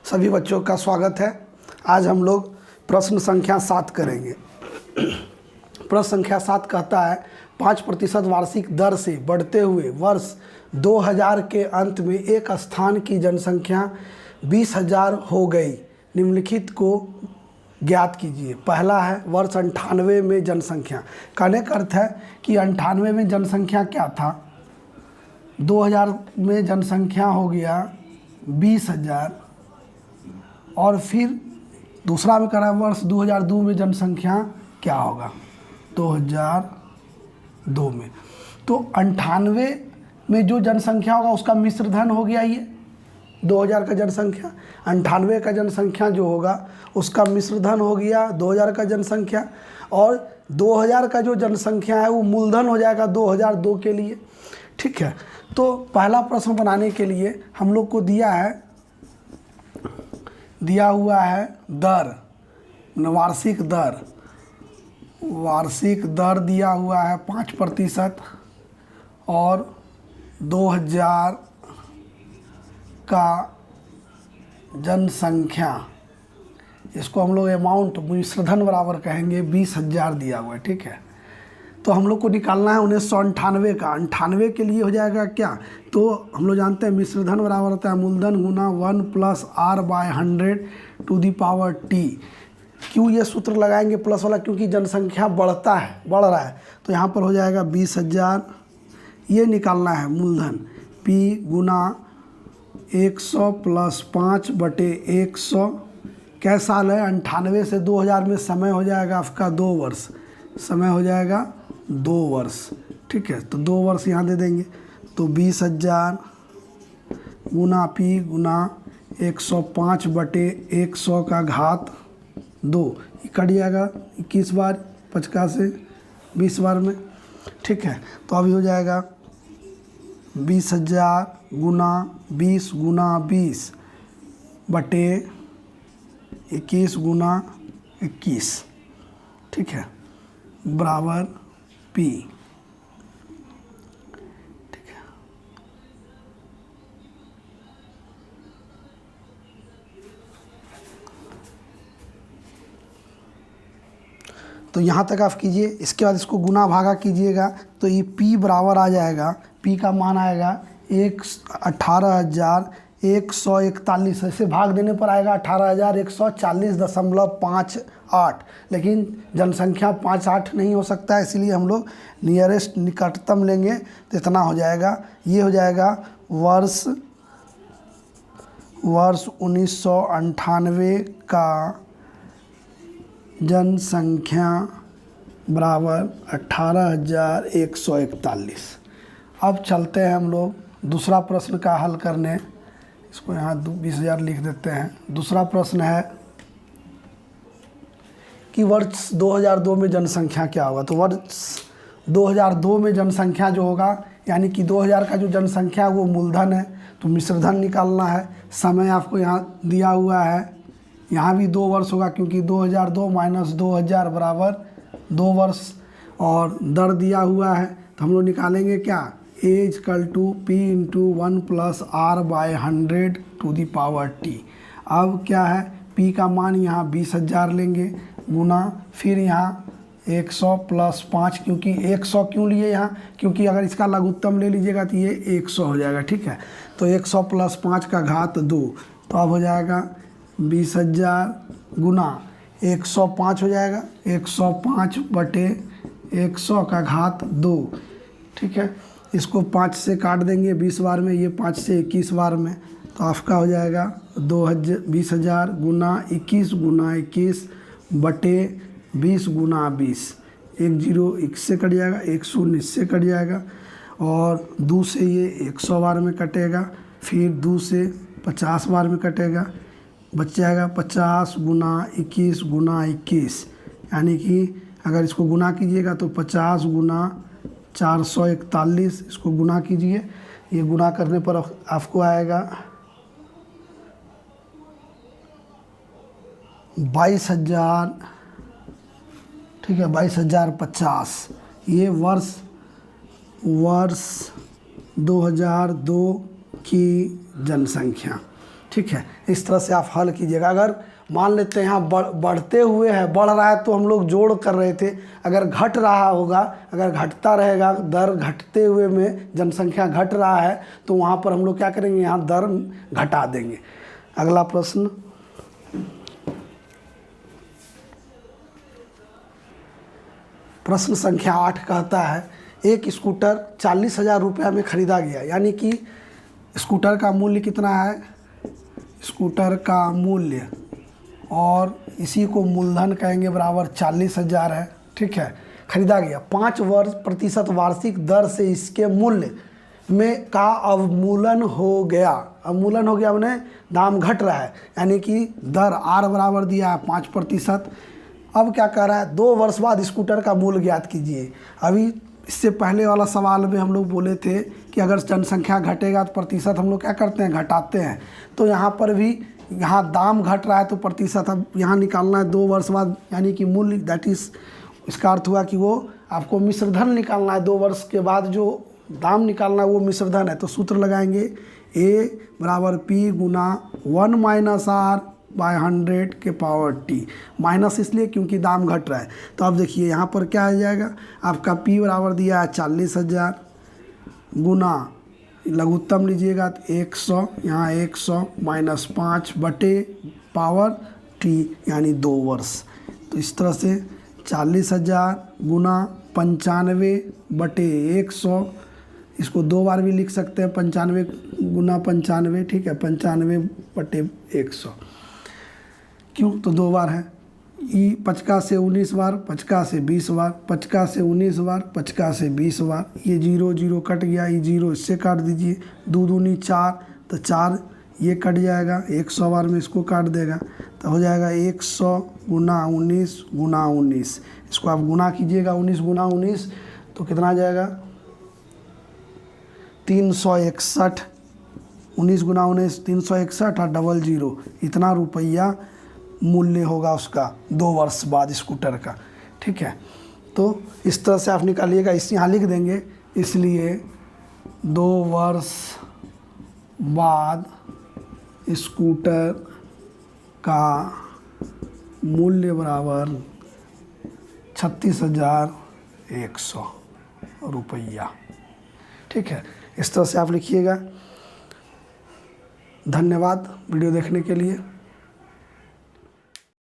सभी बच्चों का स्वागत है। आज हम लोग प्रश्न संख्या 7 करेंगे। प्रश्न संख्या 7 कहता है 5% वार्षिक दर से बढ़ते हुए वर्ष 2000 के अंत में एक स्थान की जनसंख्या 20,000 हो गई। निम्नलिखित को ज्ञात कीजिए। पहला है वर्ष 98 में जनसंख्या। कहने का अर्थ है कि 98 में जनसंख्या क्या था, 2000 में जनसंख्या हो गया 20,000, और फिर दूसरा में करा वर्ष 2002 में जनसंख्या क्या होगा, 2002 में। तो 98 में जो जनसंख्या होगा उसका मिश्र धन हो गया ये 2000 का जनसंख्या। 98 का जनसंख्या जो होगा उसका मिश्र धन हो गया 2000 का जनसंख्या, और 2000 का जो जनसंख्या है वो मूलधन हो जाएगा 2002 के लिए। ठीक है, तो पहला प्रश्न बनाने के लिए हम लोग को दिया हुआ है दर, वार्षिक दर दिया हुआ है 5%, और 2000 का जनसंख्या, इसको हम लोग अमाउंट मिश्रधन बराबर कहेंगे 20,000 दिया हुआ है। ठीक है, तो हम लोग को निकालना है 1998 का। 98 के लिए हो जाएगा क्या, तो हम लोग जानते हैं मिश्रधन बराबर होता है मूलधन गुना 1 + r/100⁻t। क्यों ये सूत्र लगाएंगे प्लस वाला, क्योंकि जनसंख्या बढ़ रहा है। तो यहाँ पर हो जाएगा 20,000, ये निकालना है मूलधन p गुना 100 + 5/100। क्या साल है, 98 से 2000 में समय हो जाएगा आपका 2 वर्ष, समय हो जाएगा 2 वर्ष। ठीक है, तो 2 वर्ष यहाँ दे देंगे। तो 20,000 गुना p गुना 105/100 का घात 2, कट जाएगा 21 बार, 50 से 20 बार में। ठीक है, तो अभी हो जाएगा 20,000 गुना 20 गुना 20/21 गुना 21। ठीक है, बराबर p। ठीक है, तो यहाँ तक आप कीजिए। इसके बाद इसको गुना भागा कीजिएगा तो ये p बराबर आ जाएगा, p का मान आएगा 18,141। ऐसे भाग देने पर आएगा 18,140.58। लेकिन जनसंख्या 58 नहीं हो सकता है, इसलिए हम लोग नियरेस्ट निकटतम लेंगे तो इतना हो जाएगा। ये हो जाएगा वर्ष 1998 का जनसंख्या बराबर 18,141। अब चलते हैं हम लोग दूसरा प्रश्न का हल करने। इसको यहाँ 20,000 लिख देते हैं। दूसरा प्रश्न है कि वर्ष 2002 में जनसंख्या क्या होगा। तो वर्ष 2002 में जनसंख्या जो होगा, यानी कि 2000 का जो जनसंख्या वो मूलधन है, तो मिश्रधन निकालना है। समय आपको यहाँ दिया हुआ है, यहाँ भी 2 वर्ष होगा क्योंकि 2002 - 2000 बराबर 2 वर्ष, और दर दिया हुआ है। तो हम लोग निकालेंगे क्या, a = p × 1 + r/100⁻t। अब क्या है, p का मान यहाँ 20,000 लेंगे, गुना फिर यहाँ 100 + 5, क्योंकि 100 क्यों लिए यहाँ, क्योंकि अगर इसका लघुत्तम ले लीजिएगा तो ये 100 हो जाएगा। ठीक है, तो 100 + 5 का घात 2, तो अब हो जाएगा 20,000 गुना 105 हो जाएगा, 105/100 का घात 2। ठीक है, इसको 5 से काट देंगे 20 बार में, ये 5 से 21 बार में, तो आपका हो जाएगा 20,000 गुना 21 गुना 21/20 गुना 20। 1 0 इससे कट जाएगा, 1 0 इससे कट जाएगा, और 2 से ये 100 बार में कटेगा, फिर 2 से 50 बार में कटेगा, बच जाएगा 50 गुना 21 गुना 21। यानी कि अगर इसको गुना कीजिएगा तो 50 गुना 441, इसको गुना कीजिए। ये गुना करने पर आपको आएगा 22,000। ठीक है, 22,050। ये वर्ष 2002 की जनसंख्या। ठीक है, इस तरह से आप हल कीजिएगा। अगर मान लेते हैं यहाँ बढ़ते हुए है, बढ़ रहा है तो हम लोग जोड़ कर रहे थे, अगर घट रहा होगा, अगर घटता रहेगा, दर घटते हुए में जनसंख्या घट रहा है तो वहाँ पर हम लोग क्या करेंगे, यहाँ दर घटा देंगे। अगला प्रश्न, प्रश्न संख्या 8 कहता है एक स्कूटर 40,000 रुपये में ख़रीदा गया, यानी कि स्कूटर का मूल्य कितना है, स्कूटर का मूल्य और इसी को मूलधन कहेंगे बराबर 40,000 है। ठीक है, खरीदा गया 5% वार्षिक दर से इसके मूल्य में का अवमूलन हो गया। अवमूलन हो गया मैंने दाम घट रहा है, यानी कि दर आर बराबर दिया है 5%। अब क्या कह रहा है, 2 वर्ष बाद स्कूटर का मूल्य ज्ञात कीजिए। अभी इससे पहले वाला सवाल में हम लोग बोले थे कि अगर जनसंख्या घटेगा तो प्रतिशत हम लोग क्या करते हैं, घटाते हैं। तो यहाँ पर भी यहाँ दाम घट रहा है तो प्रतिशत अब यहाँ निकालना है 2 वर्ष बाद, यानी कि मूल्य, दैट इज़ इसका अर्थ हुआ कि वो आपको मिश्रधन निकालना है। 2 वर्ष के बाद जो दाम निकालना है वो मिश्रधन है। तो सूत्र लगाएंगे A बराबर P गुना 1 माइनस R बाय 100 के पावर T। माइनस इसलिए क्योंकि दाम घट रहा है। तो अब देखिए यहाँ पर क्या आ जाएगा, आपका P बराबर दिया है 40,000 गुना लघुत्तम लीजिएगा तो 100, यहाँ 100 माइनस 5 बटे पावर T यानी 2 वर्ष। तो इस तरह से 40,000 गुना 95 बटे 100, इसको 2 बार भी लिख सकते हैं, 95 गुना 95, ठीक है, 95 बटे 100। क्यों, तो 2 बार है। ई 50 से 19 बार, 50 से 20 बार, 50 से 19 बार, 50 से 20 बार। ये 0 0 कट गया, ये 0 इससे काट दीजिए, 2 दूनी 4, तो 4 ये कट जाएगा, 100 बार में इसको काट देगा तो हो जाएगा 100 गुना 19 गुना 19। इसको आप गुना कीजिएगा 19 गुना 19 तो कितना आ जाएगा 361। 19 गुना 19 361 और 00, इतना रुपया मूल्य होगा उसका 2 वर्ष बाद स्कूटर का। ठीक है, तो इस तरह से आप निकालिएगा। इस यहाँ लिख देंगे, इसलिए 2 वर्ष बाद स्कूटर का मूल्य बराबर 36,100 रुपया। ठीक है, इस तरह से आप लिखिएगा। धन्यवाद वीडियो देखने के लिए।